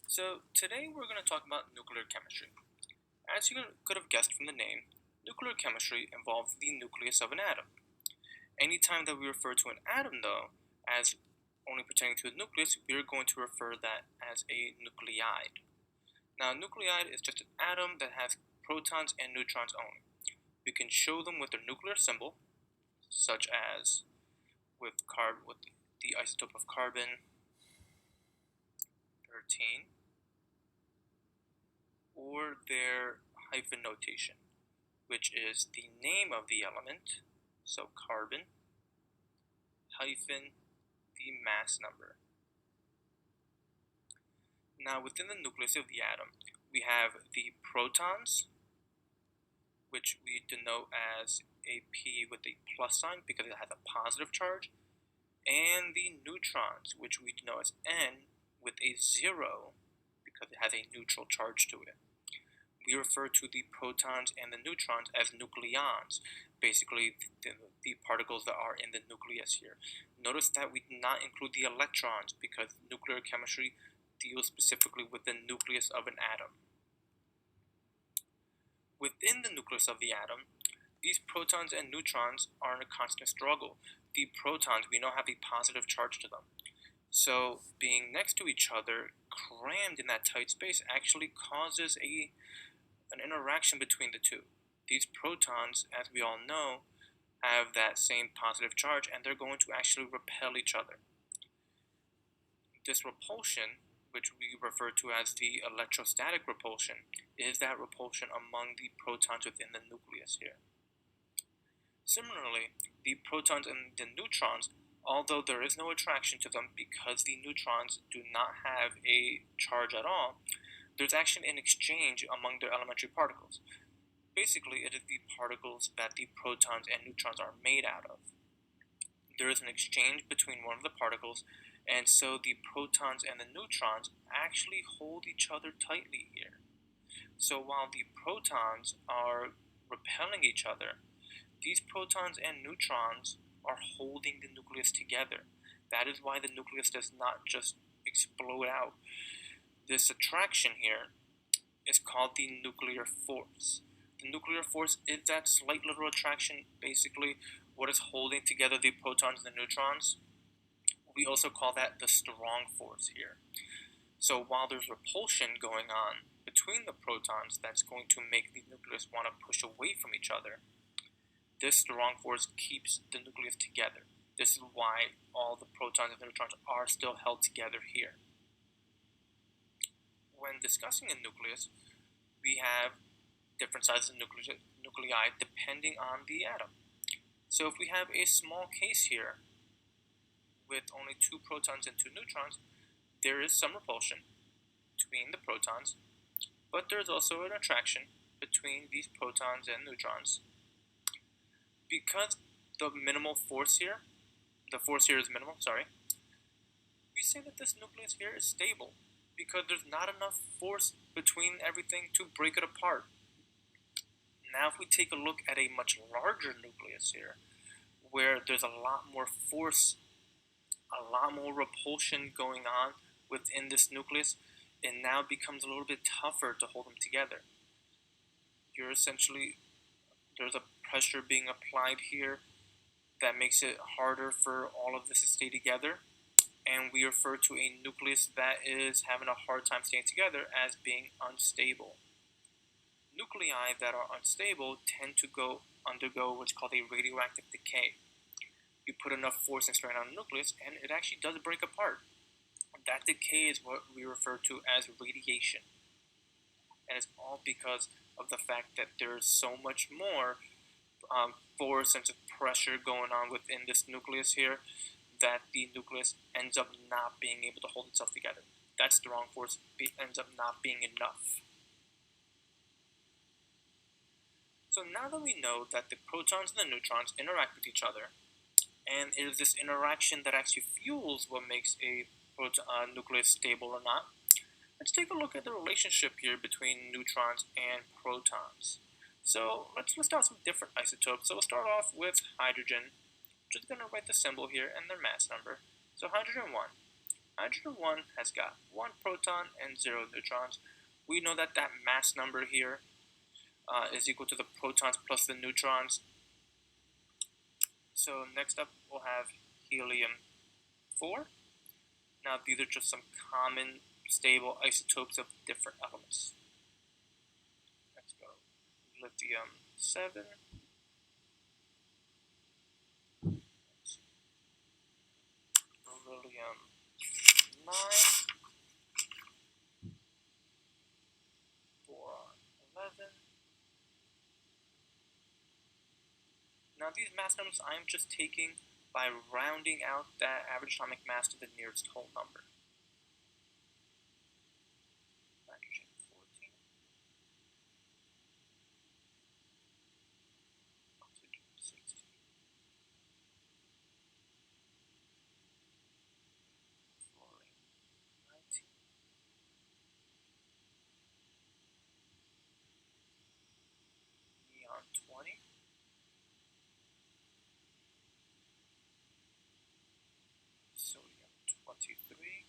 So today we're going to talk about nuclear chemistry. As you could have guessed from the name, nuclear chemistry involves the nucleus of an atom. Anytime that we refer to an atom, though, as only pertaining to the nucleus, we are going to refer that as a nuclide. Now, a nuclide is just an atom that has protons and neutrons only. We can show them with their nuclear symbol, such as with the isotope of carbon 13, or their hyphen notation, which is the name of the element, so carbon, hyphen the mass number. Now within the nucleus of the atom, we have the protons, which we denote as a P with a plus sign because it has a positive charge, and the neutrons, which we denote as N with a 0 because it has a neutral charge to it. We refer to the protons and the neutrons as nucleons, basically the particles that are in the nucleus here. Notice that we did not include the electrons because nuclear chemistry deals specifically with the nucleus of an atom. Within the nucleus of the atom, these protons and neutrons are in a constant struggle. The protons, we know, have a positive charge to them. So being next to each other, crammed in that tight space, actually causes an interaction between the two. These protons, as we all know, have that same positive charge, and they're going to actually repel each other. This repulsion, which we refer to as the electrostatic repulsion, is that repulsion among the protons within the nucleus here. Similarly, the protons and the neutrons, although there is no attraction to them because the neutrons do not have a charge at all, there's actually an exchange among their elementary particles. Basically, it is the particles that the protons and neutrons are made out of. There is an exchange between one of the particles, and so the protons and the neutrons actually hold each other tightly here. So while the protons are repelling each other, these protons and neutrons are holding the nucleus together. That is why the nucleus does not just explode out. This attraction here is called the nuclear force. The nuclear force is that slight little attraction, basically what is holding together the protons and the neutrons. We also call that the strong force here. So while there's repulsion going on between the protons that's going to make the nucleus want to push away from each other, this strong force keeps the nucleus together. This is why all the protons and neutrons are still held together here. When discussing a nucleus, we have different sizes of nuclei depending on the atom. So if we have a small case here with only 2 protons and 2 neutrons, there is some repulsion between the protons, but there's also an attraction between these protons and neutrons. Because the force here is minimal, we say that this nucleus here is stable because there's not enough force between everything to break it apart. Now if we take a look at a much larger nucleus here, where there's a lot more force, a lot more repulsion going on within this nucleus, it now becomes a little bit tougher to hold them together. There's a pressure being applied here that makes it harder for all of this to stay together, and we refer to a nucleus that is having a hard time staying together as being unstable. Nuclei that are unstable tend to undergo what's called a radioactive decay. You put enough force and strain on a nucleus, and it actually does break apart. That decay is what we refer to as radiation. And it's all because of the fact that there's so much more force and pressure going on within this nucleus here that the nucleus ends up not being able to hold itself together. That strong force ends up not being enough. So now that we know that the protons and the neutrons interact with each other, and it is this interaction that actually fuels what makes a nucleus stable or not, let's take a look at the relationship here between neutrons and protons. So let's list out some different isotopes. So we'll start off with hydrogen. Just going to write the symbol here and their mass number. So hydrogen 1. Hydrogen 1 has got 1 proton and 0 neutrons. We know that that mass number here is equal to the protons plus the neutrons. So next up we'll have helium 4. Now these are just some common stable isotopes of different elements. Let's go. Lithium 7. Beryllium 9. Boron 11. Now these mass numbers I'm just taking by rounding out that average atomic mass to the nearest whole number. Nitrogen 14. Oxygen 16. Fluorine 19. Neon 20. Sodium 23.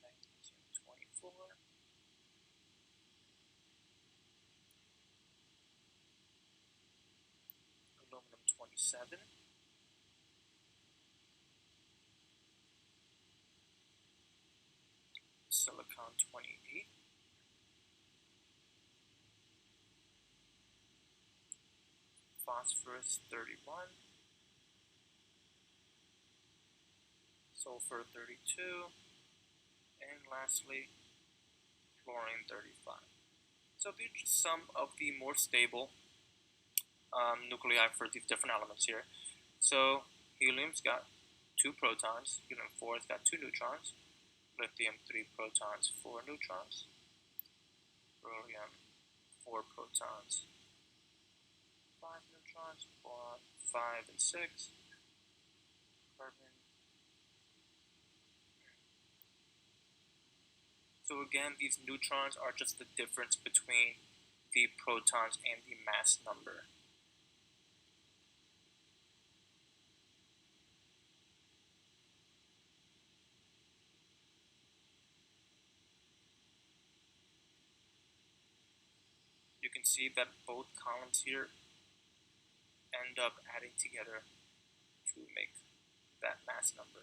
Magnesium 24. Aluminum 27. Silicon 28. Phosphorus 31. Sulfur 32. And lastly, fluorine 35. So these are just some of the more stable nuclei for these different elements here. So helium's got 2 protons, helium 4's got 2 neutrons, lithium 3 protons, 4 neutrons, beryllium 4 protons, 5 neutrons, boron 5 and 6, carbon. So again, these neutrons are just the difference between the protons and the mass number. You can see that both columns here end up adding together to make that mass number.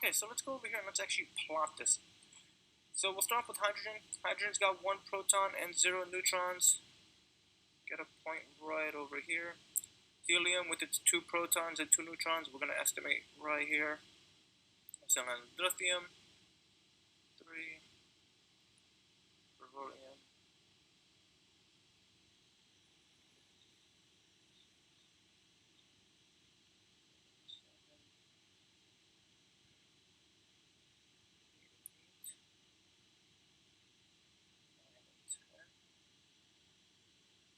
Okay, so let's go over here and let's actually plot this. So we'll start off with hydrogen. Hydrogen's got 1 proton and 0 neutrons. Get a point right over here. Helium with its 2 protons and 2 neutrons, we're going to estimate right here. So then lithium, 3, beryllium, 7, 8,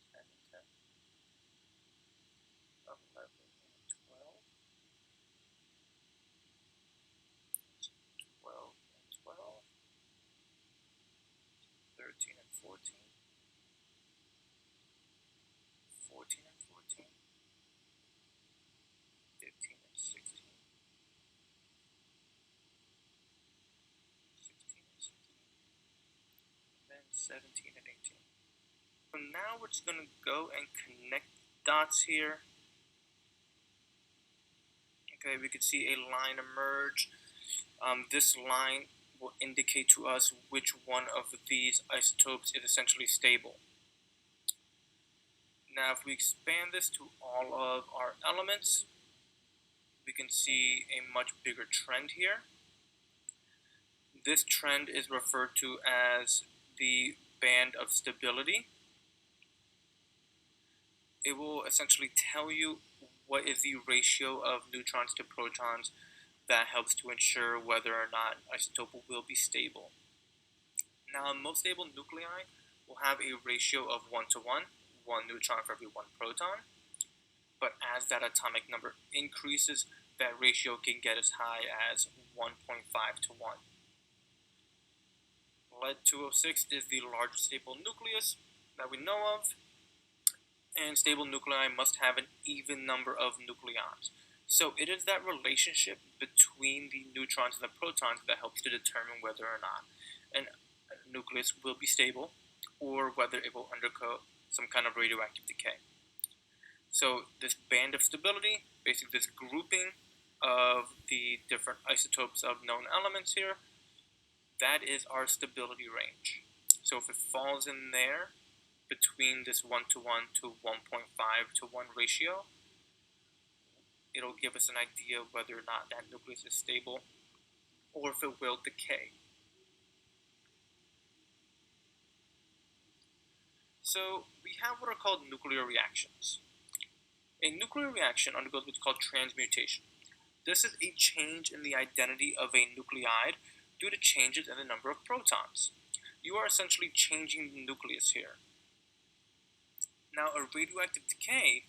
9, and 10, 10 and 10, 11 and 12, 12 and 12, 13 and 14, 14 and 14, 15 and 16, 16 and 16, and then 17 and 18. So now we're just going to go and connect dots here. Okay, we can see a line emerge. This line will indicate to us which one of these isotopes is essentially stable. Now, if we expand this to all of our elements, we can see a much bigger trend here. This trend is referred to as the band of stability. It will essentially tell you what is the ratio of neutrons to protons that helps to ensure whether or not an isotope will be stable. Now, most stable nuclei will have a ratio of 1 to 1, 1 neutron for every 1 proton. But as that atomic number increases, that ratio can get as high as 1.5 to 1. Lead-206 is the largest stable nucleus that we know of, and stable nuclei must have an even number of nucleons. So it is that relationship between the neutrons and the protons that helps to determine whether or not a nucleus will be stable or whether it will undergo some kind of radioactive decay. So this band of stability, basically this grouping of the different isotopes of known elements here, that is our stability range. So if it falls in there between this 1 to 1 to 1.5 to 1 ratio, it'll give us an idea of whether or not that nucleus is stable or if it will decay. So we have what are called nuclear reactions. A nuclear reaction undergoes what's called transmutation. This is a change in the identity of a nuclide due to changes in the number of protons. You are essentially changing the nucleus here. Now, a radioactive decay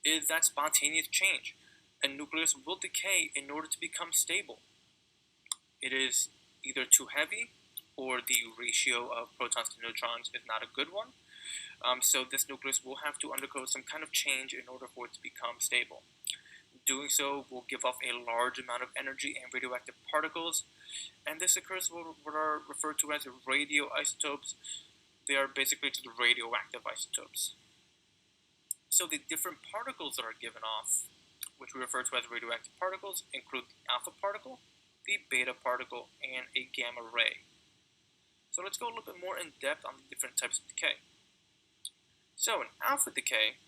is that spontaneous change. A nucleus will decay in order to become stable. It is either too heavy or the ratio of protons to neutrons is not a good one. So this nucleus will have to undergo some kind of change in order for it to become stable. Doing so will give off a large amount of energy and radioactive particles, and this occurs what are referred to as radioisotopes. They are basically just radioactive isotopes. So the different particles that are given off, which we refer to as radioactive particles, include the alpha particle, the beta particle, and a gamma ray. So let's go a little bit more in depth on the different types of decay. So in alpha decay,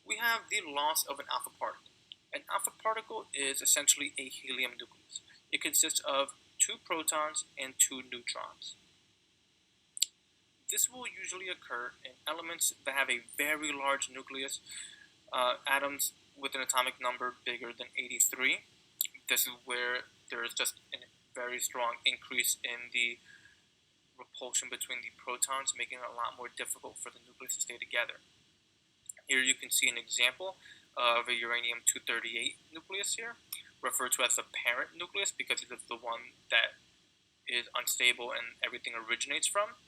we have the loss of an alpha particle. An alpha particle is essentially a helium nucleus. It consists of 2 protons and 2 neutrons. This will usually occur in elements that have a very large nucleus, atoms with an atomic number bigger than 83. This is where there is just a very strong increase in the repulsion between the protons, making it a lot more difficult for the nucleus to stay together. Here you can see an example of a uranium-238 nucleus here, referred to as the parent nucleus because it is the one that is unstable and everything originates from.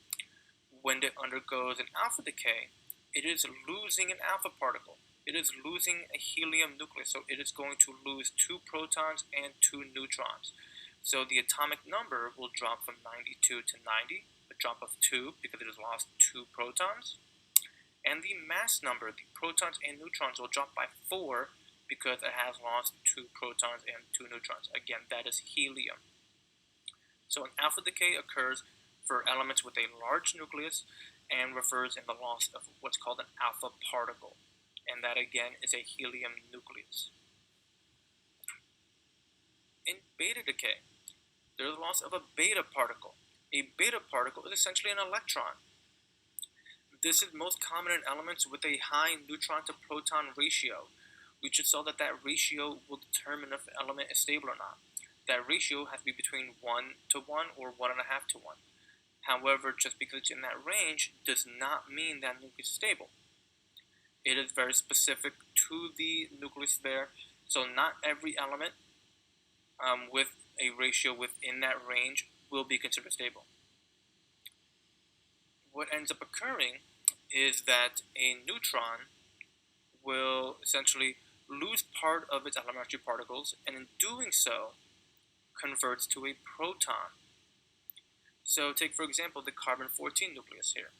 When it undergoes an alpha decay, it is losing an alpha particle. It is losing a helium nucleus, so it is going to lose 2 protons and 2 neutrons. So the atomic number will drop from 92 to 90, a drop of 2 because it has lost 2 protons. And the mass number, the protons and neutrons, will drop by 4 because it has lost 2 protons and 2 neutrons. Again, that is helium. So an alpha decay occurs for elements with a large nucleus and refers in the loss of what's called an alpha particle. And that again is a helium nucleus. In beta decay, there is loss of a beta particle. A beta particle is essentially an electron. This is most common in elements with a high neutron to proton ratio. We just saw that ratio will determine if the element is stable or not. That ratio has to be between 1 to 1 or 1.5 to 1. However, just because it's in that range does not mean that nucleus is stable. It is very specific to the nucleus there, so not every element with a ratio within that range will be considered stable. What ends up occurring is that a neutron will essentially lose part of its elementary particles, and in doing so, converts to a proton. So take, for example, the carbon-14 nucleus here.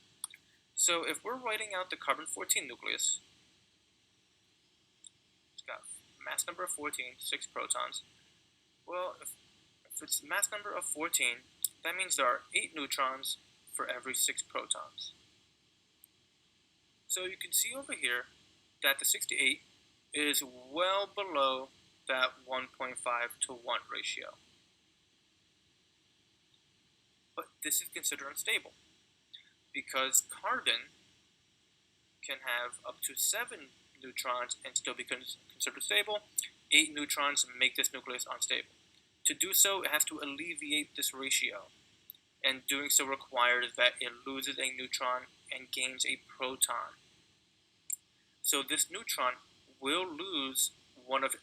So if we're writing out the carbon-14 nucleus, it's got mass number of 14, 6 protons. Well, if it's mass number of 14, that means there are 8 neutrons for every 6 protons. So you can see over here that the 68 is well below that 1.5 to 1 ratio. But this is considered unstable because carbon can have up to 7 neutrons and still be considered stable. 8 neutrons make this nucleus unstable. To do so, it has to alleviate this ratio. and doing so requires that it loses a neutron and gains a proton. So this neutron will lose one of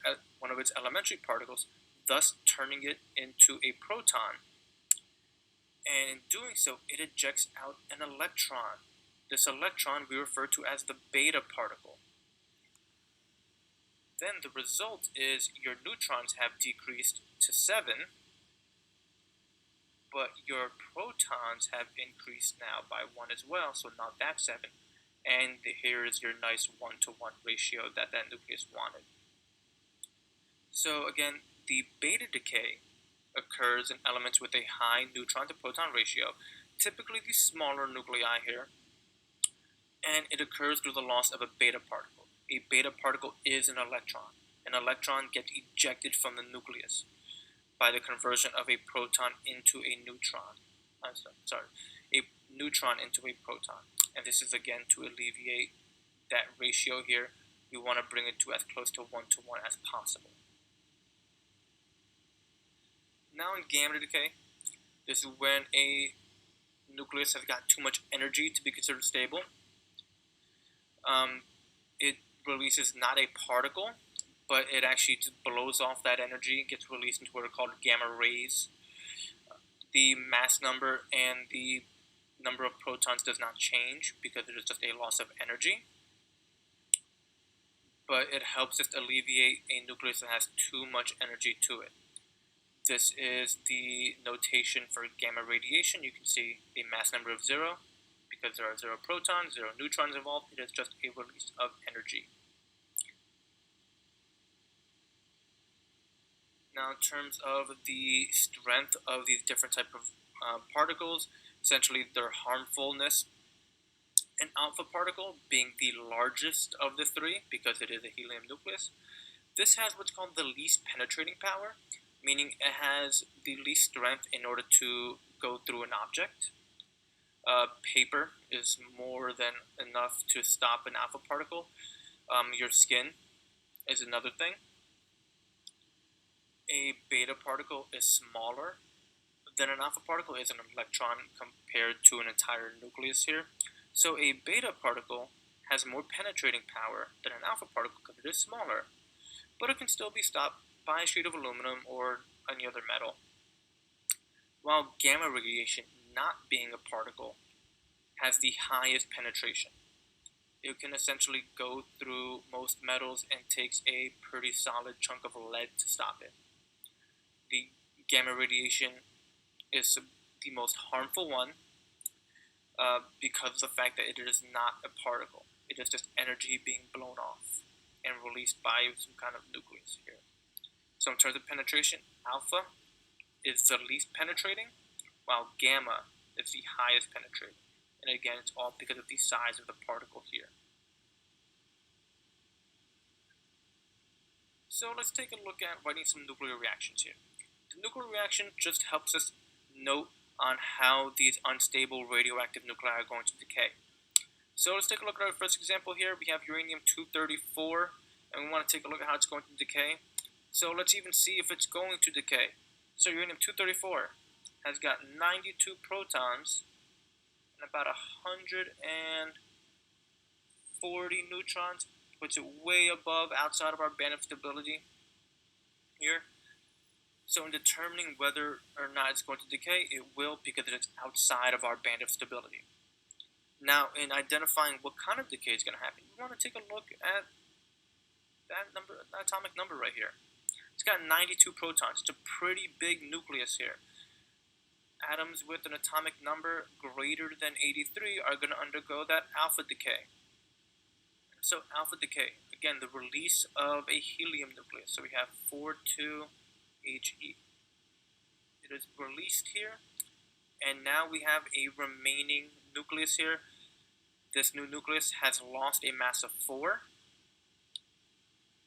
its elementary particles, thus turning it into a proton. And in doing so, it ejects out an electron. This electron we refer to as the beta particle. Then the result is your neutrons have decreased to 7, but your protons have increased now by 1 as well, so now that's 7. And here is your nice 1-to-1 ratio that nucleus wanted. So again, the beta decay occurs in elements with a high neutron to proton ratio, typically the smaller nuclei here, and it occurs through the loss of a beta particle. A beta particle is an electron. An electron gets ejected from the nucleus by the conversion of a proton into a neutron. A neutron into a proton. And this is again to alleviate that ratio here. We want to bring it to as close to 1-to-1 as possible. Now in gamma decay, this is when a nucleus has got too much energy to be considered stable. It releases not a particle, but it actually just blows off that energy, gets released into what are called gamma rays. The mass number and the number of protons does not change because it is just a loss of energy, but it helps just alleviate a nucleus that has too much energy to it. This is the notation for gamma radiation. You can see a mass number of 0 because there are 0 protons, 0 neutrons involved. It is just a release of energy. Now, in terms of the strength of these different types of particles, essentially their harmfulness, an alpha particle being the largest of the three because it is a helium nucleus. This has what's called the least penetrating power, meaning it has the least strength in order to go through an object. Paper is more than enough to stop an alpha particle. Your skin is another thing. A beta particle is smaller than an alpha particle, is an electron compared to an entire nucleus here. So a beta particle has more penetrating power than an alpha particle because it is smaller, but it can still be stopped by a sheet of aluminum or any other metal. While gamma radiation, not being a particle, has the highest penetration. It can essentially go through most metals and takes a pretty solid chunk of lead to stop it. The gamma radiation is the most harmful one because of the fact that it is not a particle. It is just energy being blown off and released by some kind of nucleus here. So in terms of penetration, alpha is the least penetrating, while gamma is the highest penetrating. And again, it's all because of the size of the particle here. So let's take a look at writing some nuclear reactions here. The nuclear reaction just helps us note on how these unstable radioactive nuclei are going to decay. So let's take a look at our first example here. We have uranium-234, and we want to take a look at how it's going to decay. So let's even see if it's going to decay. So uranium-234 has got 92 protons and about 140 neutrons, puts it way above outside of our band of stability here. So in determining whether or not it's going to decay, it will because it's outside of our band of stability. Now, in identifying what kind of decay is going to happen, we want to take a look at that number, that atomic number right here. It's got 92 protons. It's a pretty big nucleus here. Atoms with an atomic number greater than 83 are going to undergo that alpha decay. So alpha decay, again, the release of a helium nucleus. So we have 42He. It is released here, and now we have a remaining nucleus here. This new nucleus has lost a mass of 4.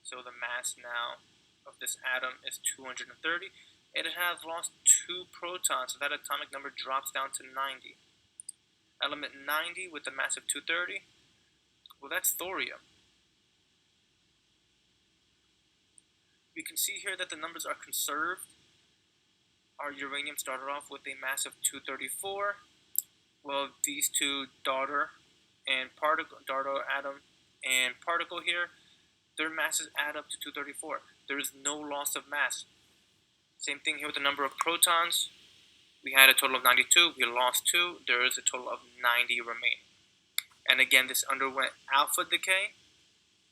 So the mass now of this atom is 230. It has lost 2 protons, so that atomic number drops down to 90. Element 90 with a mass of 230, well, that's thorium. We can see here that the numbers are conserved. Our uranium started off with a mass of 234. Well, these two daughter atom and particle here, their masses add up to 234. There is no loss of mass. Same thing here with the number of protons. We had a total of 92. We lost 2. There is a total of 90 remaining. And again, this underwent alpha decay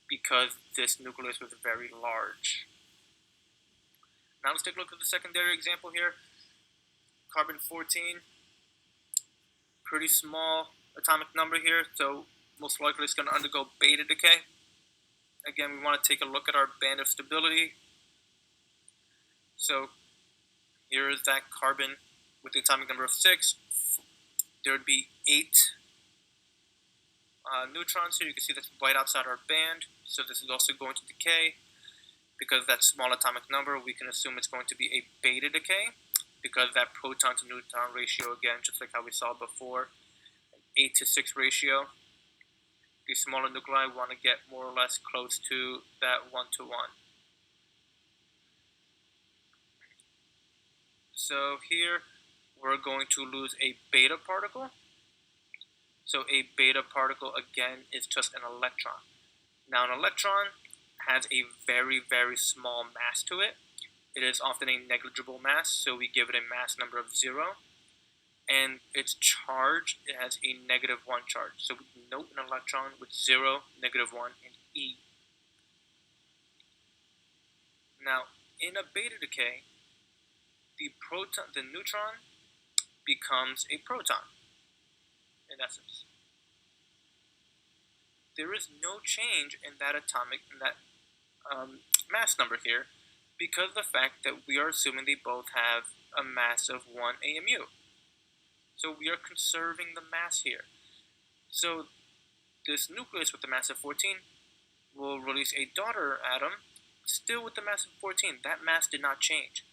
because this nucleus was very large. Now let's take a look at the secondary example here. Carbon 14, pretty small atomic number here, so most likely it's going to undergo beta decay. Again, we want to take a look at our band of stability. So here is that carbon with the atomic number of 6. There would be 8 neutrons here. You can see that's right outside our band, so this is also going to decay. Because that small atomic number, we can assume it's going to be a beta decay, because that proton to neutron ratio, again, just like how we saw before, 8 to 6 ratio. These smaller nuclei want to get more or less close to that 1 to 1. So here we're going to lose a beta particle. So a beta particle, again, is just an electron. Now an electron has a very, very small mass to it. It is often a negligible mass, so we give it a mass number of 0. And its charge, it has a -1 charge. So we note an electron with 0, -1, and E. Now, in a beta decay, the neutron becomes a proton, in essence. There is no change in that mass number here, because of the fact that we are assuming they both have a mass of 1 AMU. So we are conserving the mass here. So this nucleus with the mass of 14 will release a daughter atom, still with the mass of 14. That mass did not change,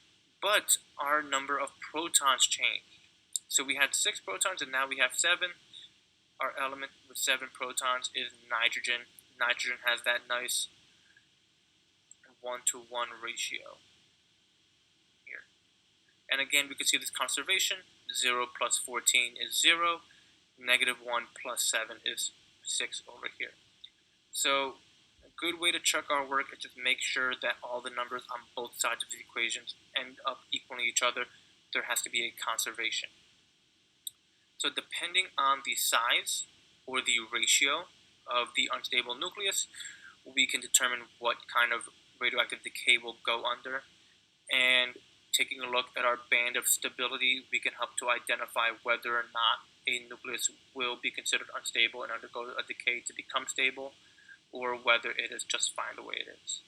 but our number of protons changed. So we had 6 protons, and now we have 7. Our element with 7 protons is nitrogen. Nitrogen has that nice 1 to 1 ratio here. And again, we can see this conservation. 0 plus 14 is 0. -1 plus 7 is 6 over here. So a good way to check our work is just make sure that all the numbers on both sides of the equations end up equaling each other. There has to be a conservation. So depending on the size or the ratio of the unstable nucleus, we can determine what kind of radioactive decay will go under. And taking a look at our band of stability, we can help to identify whether or not a nucleus will be considered unstable and undergo a decay to become stable, or whether it is just fine the way it is.